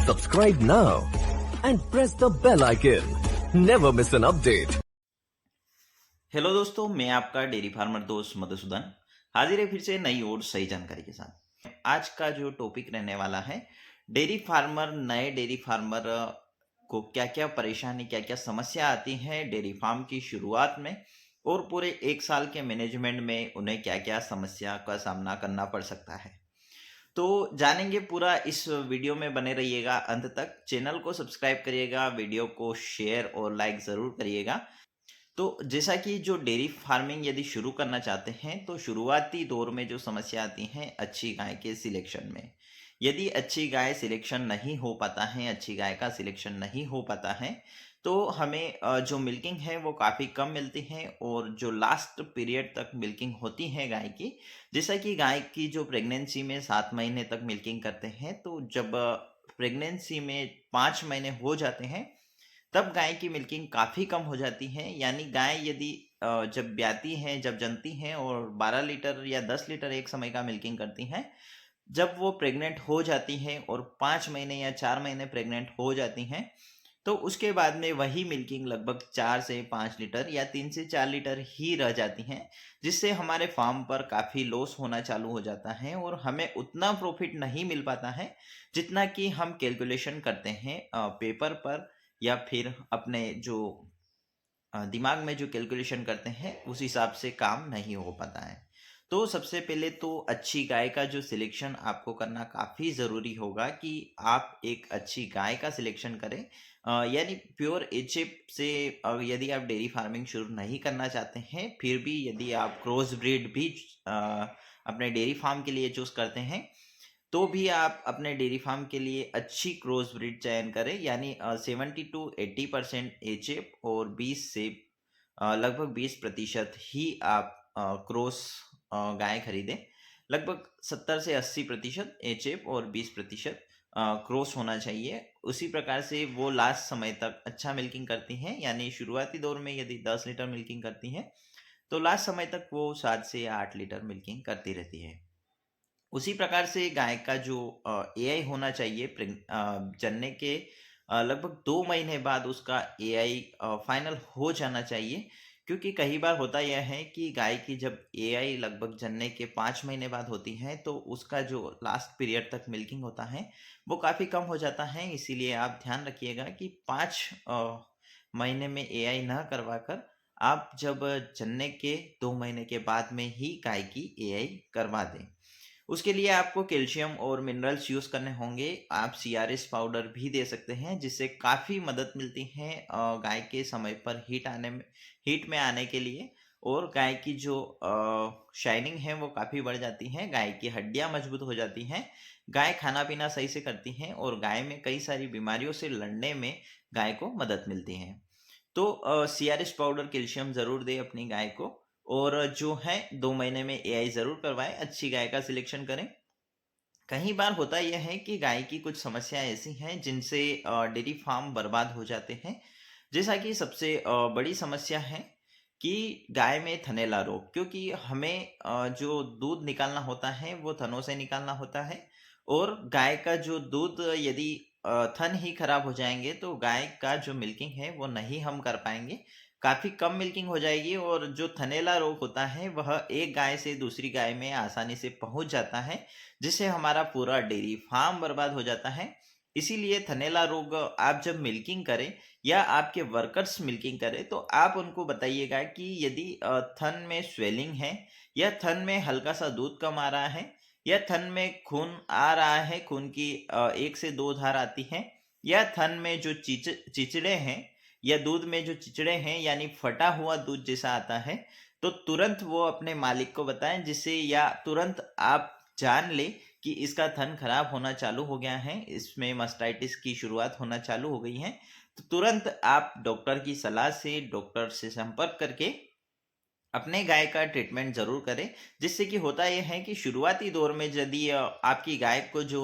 Subscribe now and press the bell icon. Never miss an update. Hello दोस्तों, मैं आपका dairy farmer दोस्त मधुसूदन हाजिर है फिर से नई और सही जानकारी के साथ। आज का जो टॉपिक रहने वाला है, डेयरी फार्मर, नए डेयरी फार्मर को क्या क्या परेशानी, क्या क्या समस्या आती है डेयरी फार्म की शुरुआत में, और पूरे एक साल के मैनेजमेंट में उन्हें क्या क्या समस्या का सामना करना पड़ सकता है। तो जानेंगे पूरा, इस वीडियो में बने रहिएगा अंत तक। चैनल को सब्सक्राइब करिएगा, वीडियो को शेयर और लाइक ज़रूर करिएगा। तो जैसा कि जो डेयरी फार्मिंग यदि शुरू करना चाहते हैं, तो शुरुआती दौर में जो समस्या आती हैं अच्छी गाय के सिलेक्शन में। यदि अच्छी गाय सिलेक्शन नहीं हो पाता है, अच्छी गाय का सिलेक्शन नहीं हो पाता है, तो हमें जो मिल्किंग है वो काफ़ी कम मिलती है, और जो लास्ट पीरियड तक मिल्किंग होती है गाय की, जैसा कि गाय की जो प्रेगनेंसी में 7 महीने तक मिल्किंग करते हैं, तो जब प्रेगनेंसी में 5 महीने हो जाते हैं, तब गाय की मिल्किंग काफ़ी कम हो जाती है। यानी गाय यदि जब ब्याती हैं, जब जनती हैं और 12 लीटर या 10 लीटर एक समय का मिल्किंग करती हैं, जब वो प्रेग्नेंट हो जाती हैं और 5 महीने या 4 महीने प्रेग्नेंट हो जाती हैं, तो उसके बाद में वही मिल्किंग लगभग 4 से 5 लीटर या 3 से 4 लीटर ही रह जाती हैं, जिससे हमारे फार्म पर काफ़ी लॉस होना चालू हो जाता है और हमें उतना प्रॉफिट नहीं मिल पाता है जितना कि हम कैलकुलेशन करते हैं पेपर पर, या फिर अपने जो दिमाग में जो कैलकुलेशन करते हैं उस हिसाब से काम नहीं हो पाता है। तो सबसे पहले तो अच्छी गाय का जो सिलेक्शन आपको करना काफ़ी ज़रूरी होगा कि आप एक अच्छी गाय का सिलेक्शन करें। यानी प्योर एचएफ से यदि आप डेयरी फार्मिंग शुरू नहीं करना चाहते हैं, फिर भी यदि आप क्रॉस ब्रीड भी अ, अपने डेयरी फार्म के लिए चूज़ करते हैं, तो भी आप अपने डेयरी फार्म के लिए अच्छी क्रॉस ब्रीड चयन करें। यानी 70 to 80% एचएफ और 20 से लगभग 20% ही आप क्रॉस गाय खरीदें। लगभग 70 से 80% एचएफ और 20% क्रॉस होना चाहिए। उसी प्रकार से वो लास्ट समय तक अच्छा मिल्किंग करती हैं। यानी शुरुआती दौर में यदि 10 लीटर मिल्किंग करती हैं, तो लास्ट समय तक वो 7 से 8 लीटर मिल्किंग करती रहती है। उसी प्रकार से गाय का जो एआई होना चाहिए, जनने के लगभग 2 महीने बाद उसका एआई फाइनल हो जाना चाहिए। क्योंकि कई बार होता यह है कि गाय की जब एआई लगभग जनने के 5 महीने बाद होती है, तो उसका जो लास्ट पीरियड तक मिल्किंग होता है वो काफ़ी कम हो जाता है। इसीलिए आप ध्यान रखिएगा कि 5 महीने में एआई ना करवा कर आप जब जनने के 2 महीने के बाद में ही गाय की एआई करवा दें। उसके लिए आपको कैल्शियम और मिनरल्स यूज़ करने होंगे। आप सीआरएस पाउडर भी दे सकते हैं, जिससे काफ़ी मदद मिलती है गाय के समय पर हीट में आने के लिए, और गाय की जो शाइनिंग है वो काफ़ी बढ़ जाती है, गाय की हड्डियाँ मजबूत हो जाती हैं, गाय खाना पीना सही से करती हैं, और गाय में कई सारी बीमारियों से लड़ने में गाय को मदद मिलती है। तो सीआरएस पाउडर, कैल्शियम ज़रूर दें अपनी गाय को, और जो है 2 महीने में एआई ज़रूर करवाएं, अच्छी गाय का सिलेक्शन करें। कई बार होता यह है कि गाय की कुछ समस्याएं ऐसी हैं जिनसे डेयरी फार्म बर्बाद हो जाते हैं। जैसा कि सबसे बड़ी समस्या है कि गाय में थनैला रोग, क्योंकि हमें जो दूध निकालना होता है वो थनों से निकालना होता है, और गाय का जो दूध यदि थन ही खराब हो जाएंगे, तो गाय का जो मिल्किंग है वो नहीं हम कर पाएंगे, काफ़ी कम मिल्किंग हो जाएगी, और जो थनैला रोग होता है वह एक गाय से दूसरी गाय में आसानी से पहुंच जाता है, जिससे हमारा पूरा डेयरी फार्म बर्बाद हो जाता है। इसीलिए थनैला रोग, आप जब मिल्किंग करें या आपके वर्कर्स मिल्किंग करें, तो आप उनको बताइएगा कि यदि थन में स्वेलिंग है, या थन में हल्का सा दूध कम आ रहा है, या थन में खून आ रहा है, खून की 1 से 2 धार आती हैं, या थन में जो चिचड़े हैं, या दूध में जो चिचड़े हैं यानी फटा हुआ दूध जैसा आता है, तो तुरंत वो अपने मालिक को बताएं, जिससे या तुरंत आप जान ले कि इसका थन खराब होना चालू हो गया है, इसमें मास्टाइटिस की शुरुआत होना चालू हो गई है। तो तुरंत आप डॉक्टर की सलाह से, डॉक्टर से संपर्क करके अपने गाय का ट्रीटमेंट ज़रूर करें। जिससे कि होता यह है कि शुरुआती दौर में यदि आपकी गाय को जो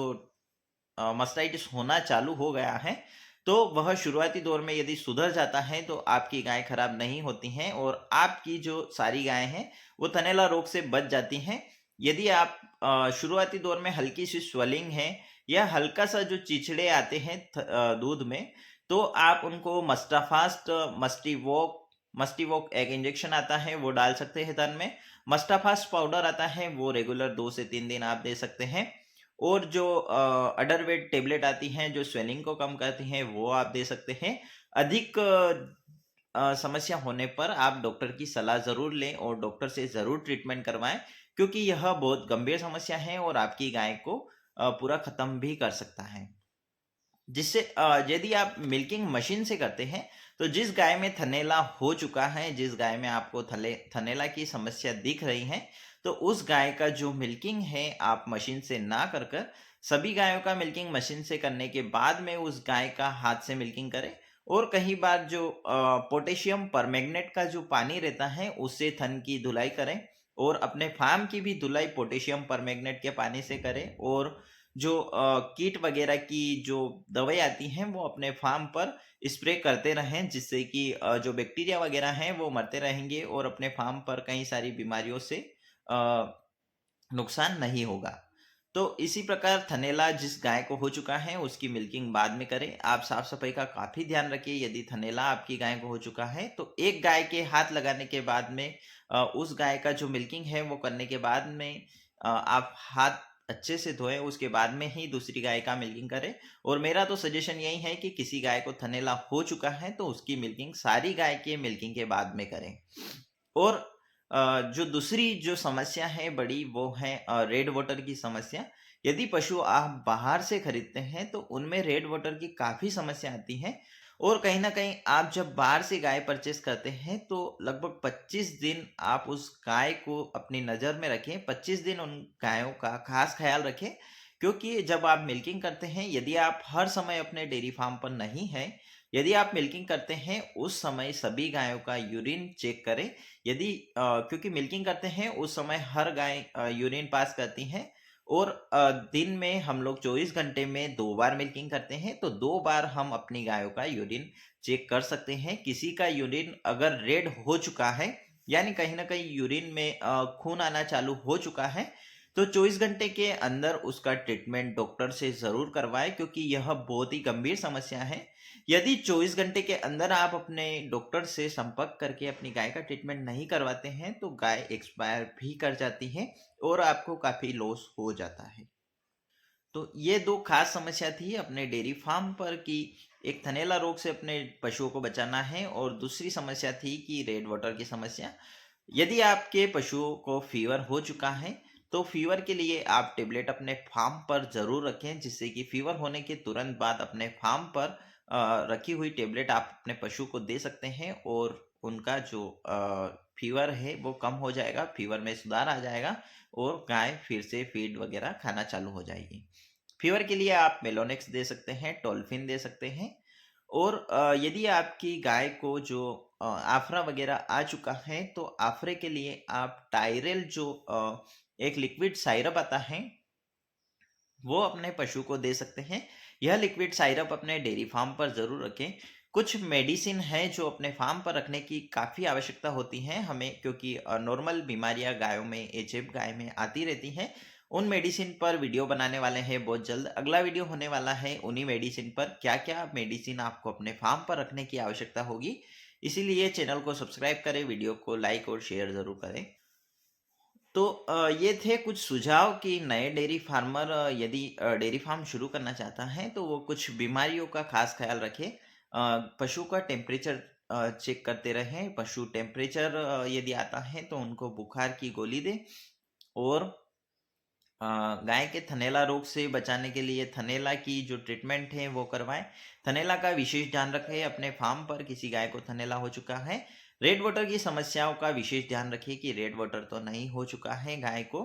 मास्टाइटिस होना चालू हो गया है, तो वह शुरुआती दौर में यदि सुधर जाता है, तो आपकी गाय खराब नहीं होती हैं, और आपकी जो सारी गायें हैं वो थनैला रोग से बच जाती हैं। यदि आप शुरुआती दौर में हल्की सी स्वेलिंग है, या हल्का सा जो चिचड़े आते हैं दूध में, तो आप उनको मस्टाफास्ट मस्टीवोक एक इंजेक्शन आता है वो डाल सकते हैं तन में। मस्टाफास्ट पाउडर आता है वो रेगुलर 2 से 3 दिन आप दे सकते हैं। और जो अडरवेट टेबलेट आती हैं जो स्वेलिंग को कम करती हैं वो आप दे सकते हैं। अधिक समस्या होने पर आप डॉक्टर की सलाह ज़रूर लें और डॉक्टर से ज़रूर ट्रीटमेंट करवाएं, क्योंकि यह बहुत गंभीर समस्या है और आपकी गाय को पूरा ख़त्म भी कर सकता है। जिससे यदि आप मिल्किंग मशीन से करते हैं, तो जिस गाय में थनैला हो चुका है, जिस गाय में आपको थनैला की समस्या दिख रही है, तो उस गाय का जो मिल्किंग है आप मशीन से ना कर कर सभी गायों का मिल्किंग मशीन से करने के बाद में उस गाय का हाथ से मिल्किंग करें। और कई बार जो पोटेशियम परमैंगनेट का जो पानी रहता है उससे थन की धुलाई करें, और अपने फार्म की भी धुलाई पोटेशियम परमैंगनेट के पानी से करें। और जो कीट वगैरह की जो दवाई आती हैं वो अपने फार्म पर स्प्रे करते रहें, जिससे कि जो बैक्टीरिया वगैरह हैं वो मरते रहेंगे और अपने फार्म पर कई सारी बीमारियों से अ, नुकसान नहीं होगा। तो इसी प्रकार थनैला जिस गाय को हो चुका है उसकी मिल्किंग बाद में करें। आप साफ सफाई का काफ़ी ध्यान रखिए। यदि थनैला आपकी गाय को हो चुका है तो एक गाय के हाथ लगाने के बाद में उस गाय का जो मिल्किंग है वो करने के बाद में आप हाथ अच्छे से धोएं, उसके बाद में ही दूसरी गाय का मिल्किंग करें। और मेरा तो सजेशन यही है कि किसी गाय को थनैला हो चुका है तो उसकी मिल्किंग सारी गाय के मिल्किंग के बाद में करें। और जो दूसरी जो समस्या है बड़ी वो है रेड वाटर की समस्या। यदि पशु आप बाहर से खरीदते हैं तो उनमें रेड वाटर की काफ़ी समस्या आती है। और कहीं ना कहीं आप जब बाहर से गाय परचेस करते हैं तो लगभग 25 दिन आप उस गाय को अपनी नज़र में रखें, 25 दिन उन गायों का खास ख्याल रखें। क्योंकि जब आप मिल्किंग करते हैं, यदि आप हर समय अपने डेयरी फार्म पर नहीं हैं, यदि आप मिल्किंग करते हैं उस समय सभी गायों का यूरिन चेक करें। यदि क्योंकि मिल्किंग करते हैं उस समय हर गाय यूरिन पास करती हैं। और दिन में हम लोग 24 घंटे में 2 बार मिल्किंग करते हैं, तो 2 बार हम अपनी गायों का यूरिन चेक कर सकते हैं। किसी का यूरिन अगर रेड हो चुका है, यानी कहीं ना कहीं यूरिन में खून आना चालू हो चुका है, तो 24 घंटे के अंदर उसका ट्रीटमेंट डॉक्टर से ज़रूर करवाएं, क्योंकि यह बहुत ही गंभीर समस्या है। यदि 24 घंटे के अंदर आप अपने डॉक्टर से संपर्क करके अपनी गाय का ट्रीटमेंट नहीं करवाते हैं तो गाय एक्सपायर भी कर जाती है और आपको काफ़ी लॉस हो जाता है। तो ये 2 खास समस्या थी अपने डेयरी फार्म पर कि एक थनैला रोग से अपने पशुओं को बचाना है, और दूसरी समस्या थी कि रेड वाटर की समस्या। यदि आपके पशुओं को फीवर हो चुका है तो फीवर के लिए आप टेबलेट अपने फार्म पर ज़रूर रखें, जिससे कि फीवर होने के तुरंत बाद अपने फार्म पर रखी हुई टेबलेट आप अपने पशु को दे सकते हैं और उनका जो फीवर है वो कम हो जाएगा, फीवर में सुधार आ जाएगा और गाय फिर से फीड वगैरह खाना चालू हो जाएगी। फीवर के लिए आप मेलोनेक्स दे सकते हैं, टोल्फिन दे सकते हैं। और यदि आपकी गाय को जो आफरा वगैरह आ चुका है तो आफरे के लिए आप टायरेल जो एक लिक्विड साइरप आता है वो अपने पशु को दे सकते हैं। यह लिक्विड साइरप अपने डेयरी फार्म पर ज़रूर रखें। कुछ मेडिसिन है जो अपने फार्म पर रखने की काफ़ी आवश्यकता होती है हमें, क्योंकि नॉर्मल बीमारियां गायों में, एचएफ गाय में आती रहती हैं। उन मेडिसिन पर वीडियो बनाने वाले हैं बहुत जल्द। अगला वीडियो होने वाला है उन्हीं मेडिसिन पर, क्या क्या मेडिसिन आपको अपने फार्म पर रखने की आवश्यकता होगी। इसीलिए चैनल को सब्सक्राइब करें, वीडियो को लाइक और शेयर ज़रूर करें। तो ये थे कुछ सुझाव कि नए डेयरी फार्मर यदि डेयरी फार्म शुरू करना चाहता है तो वो कुछ बीमारियों का खास ख्याल रखे। पशु का टेम्परेचर चेक करते रहें। पशु टेम्परेचर यदि आता है तो उनको बुखार की गोली दें। और गाय के थनैला रोग से बचाने के लिए थनैला की जो ट्रीटमेंट है वो करवाएं। थनैला का विशेष ध्यान रखें। अपने फार्म पर किसी गाय को थनैला हो चुका है, रेड वाटर की समस्याओं का विशेष ध्यान रखिए कि रेड वाटर तो नहीं हो चुका है गाय को।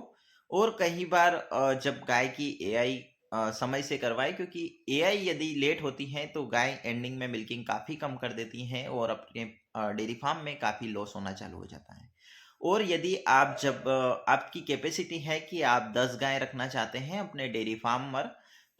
और कई बार जब गाय की एआई समय से करवाए, क्योंकि एआई यदि लेट होती है तो गाय एंडिंग में मिल्किंग काफ़ी कम कर देती हैं और अपने डेयरी फार्म में काफ़ी लॉस होना चालू हो जाता है। और यदि आप जब आपकी कैपेसिटी है कि आप 10 गाय रखना चाहते हैं अपने डेयरी फार्म पर,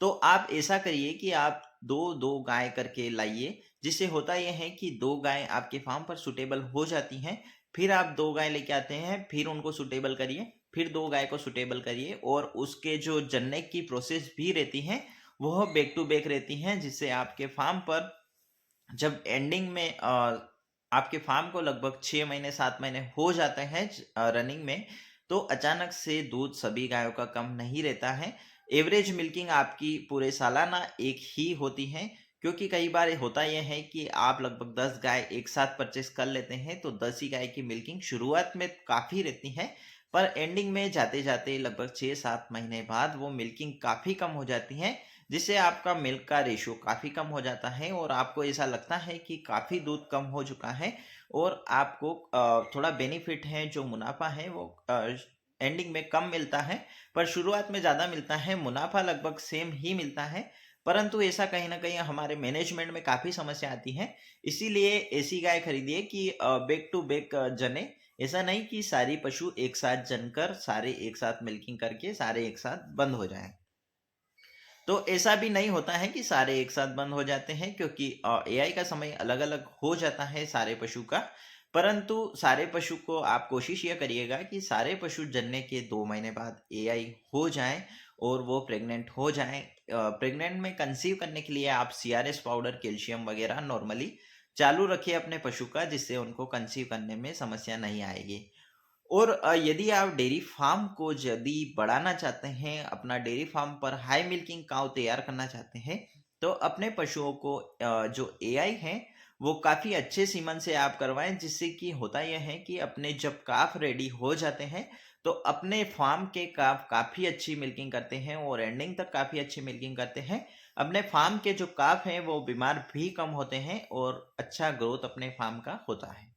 तो आप ऐसा करिए कि आप 2-2 गाय करके लाइए। जिससे होता यह है कि 2 गाय आपके फार्म पर सूटेबल हो जाती हैं। फिर आप 2 गाय लेके आते हैं, फिर उनको सूटेबल करिए, फिर 2 गाय को सूटेबल करिए, और उसके जो जनने की प्रोसेस भी रहती है वह बैक टू बैक रहती हैं, जिससे आपके फार्म पर जब एंडिंग में आपके फार्म को लगभग 6 महीने 7 महीने हो जाते हैं रनिंग में, तो अचानक से दूध सभी गायों का कम नहीं रहता है। एवरेज मिल्किंग आपकी पूरे सालाना एक ही होती है, क्योंकि कई बार होता यह है कि आप लगभग 10 गाय एक साथ परचेस कर लेते हैं, तो 10 ही गाय की मिल्किंग शुरुआत में काफ़ी रहती है, पर एंडिंग में जाते-जाते लगभग 6-7 महीने बाद वो मिल्किंग काफ़ी कम हो जाती है, जिससे आपका मिल्क का रेशियो काफ़ी कम हो जाता है और आपको ऐसा लगता है कि काफ़ी दूध कम हो चुका है और आपको थोड़ा बेनिफिट है, जो मुनाफा है वो एंडिंग में कम मिलता है, पर शुरुआत में ज़्यादा मिलता है, मुनाफा लगभग सेम ही मिलता है। परंतु ऐसा कहीं न कहीं हमारे मैनेजमेंट में काफ़ी समस्या आती है, इसीलिए ऐसी गाय खरीदिए कि बैक टू बैक जने। ऐसा नहीं कि सारी पशु एक साथ जनकर, सारे एक साथ मिल्किंग करके, सारे एक साथ बंद हो जाएँ। तो ऐसा भी नहीं होता है कि सारे एक साथ बंद हो जाते हैं, क्योंकि एआई का समय अलग-अलग हो जाता है सारे पशु का। परंतु सारे पशु को आप कोशिश ये करिएगा कि सारे पशु जनने के 2 महीने बाद एआई हो जाएँ और वो प्रेग्नेंट हो जाएँ। प्रेग्नेंट में कंसीव करने के लिए आप सीआरएस पाउडर, कैल्शियम वगैरह नॉर्मली चालू रखिए अपने पशु का, जिससे उनको कंसीव करने में समस्या नहीं आएगी। और यदि आप डेयरी फार्म को यदि बढ़ाना चाहते हैं, अपना डेयरी फार्म पर हाई मिल्किंग काऊ तैयार करना चाहते हैं, तो अपने पशुओं को जो एआई है, वो काफ़ी अच्छे सीमन से आप करवाएँ, जिससे कि होता यह है कि अपने जब काफ रेडी हो जाते हैं, तो अपने फार्म के काफ काफ़ी अच्छी मिल्किंग करते हैं और एंडिंग तक काफ़ी अच्छी मिल्किंग करते हैं। अपने फार्म के जो काफ हैं, वो बीमार भी कम होते हैं और अच्छा ग्रोथ अपने फार्म का होता है।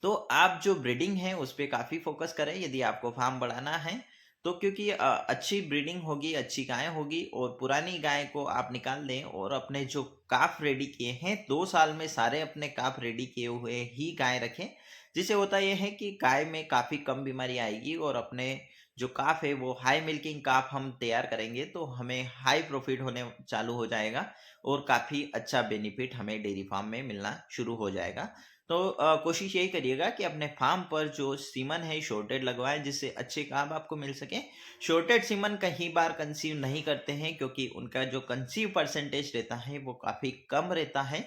तो आप जो ब्रीडिंग है उस पे काफ़ी फोकस करें यदि आपको फार्म बढ़ाना है, तो क्योंकि अच्छी ब्रीडिंग होगी, अच्छी गाय होगी और पुरानी गाय को आप निकाल दें और अपने जो काफ रेडी किए हैं 2 साल में सारे अपने काफ रेडी किए हुए ही गाय रखें, जिससे होता यह है कि गाय में काफ़ी कम बीमारी आएगी और अपने जो काफ है वो हाई मिल्किंग काफ हम तैयार करेंगे, तो हमें हाई प्रॉफिट होने चालू हो जाएगा और काफ़ी अच्छा बेनिफिट हमें डेयरी फार्म में मिलना शुरू हो जाएगा। तो कोशिश यही करिएगा कि अपने फार्म पर जो सीमन है शॉर्टेड लगवाएं, जिससे अच्छे काम आपको मिल सके। शॉर्टेड सीमन कई बार कंसीव नहीं करते हैं, क्योंकि उनका जो कंसीव परसेंटेज रहता है वो काफ़ी कम रहता है।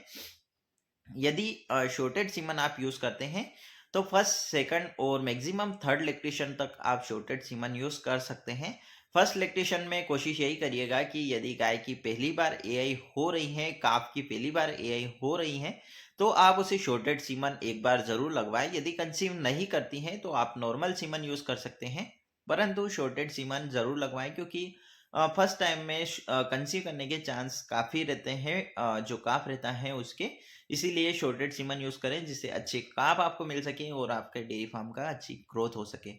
यदि शॉर्टेड सीमन आप यूज़ करते हैं, तो फर्स्ट, सेकंड और मैक्सिमम थर्ड लैक्टेशन तक आप शॉर्टेड सीमन यूज़ कर सकते हैं। फर्स्ट लैक्टेशन में कोशिश यही करिएगा कि यदि गाय की पहली बार एआई हो रही है, काफ की पहली बार एआई हो रही है, तो आप उसे शॉर्टेड सीमन एक बार ज़रूर लगवाएं। यदि कंसीव नहीं करती हैं, तो आप नॉर्मल सीमन यूज़ कर सकते हैं, परंतु शॉर्टेड सीमन ज़रूर लगवाएं, क्योंकि फर्स्ट टाइम में कंसीव करने के चांस काफ़ी रहते हैं, जो काफ रहता है उसके। इसीलिए शॉर्टेड सीमन यूज़ करें, जिससे अच्छे काफ आपको मिल सके और आपके डेयरी फार्म का अच्छी ग्रोथ हो सके।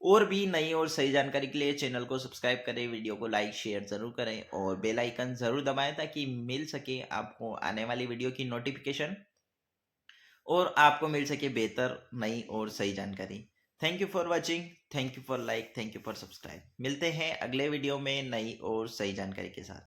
और भी नई और सही जानकारी के लिए चैनल को सब्सक्राइब करें, वीडियो को लाइक शेयर ज़रूर करें और बेल आइकन ज़रूर दबाएं, ताकि मिल सके आपको आने वाली वीडियो की नोटिफिकेशन और आपको मिल सके बेहतर नई और सही जानकारी। Thank you for watching, thank you for like, thank you for subscribe. मिलते हैं अगले वीडियो में नई और सही जानकारी के साथ।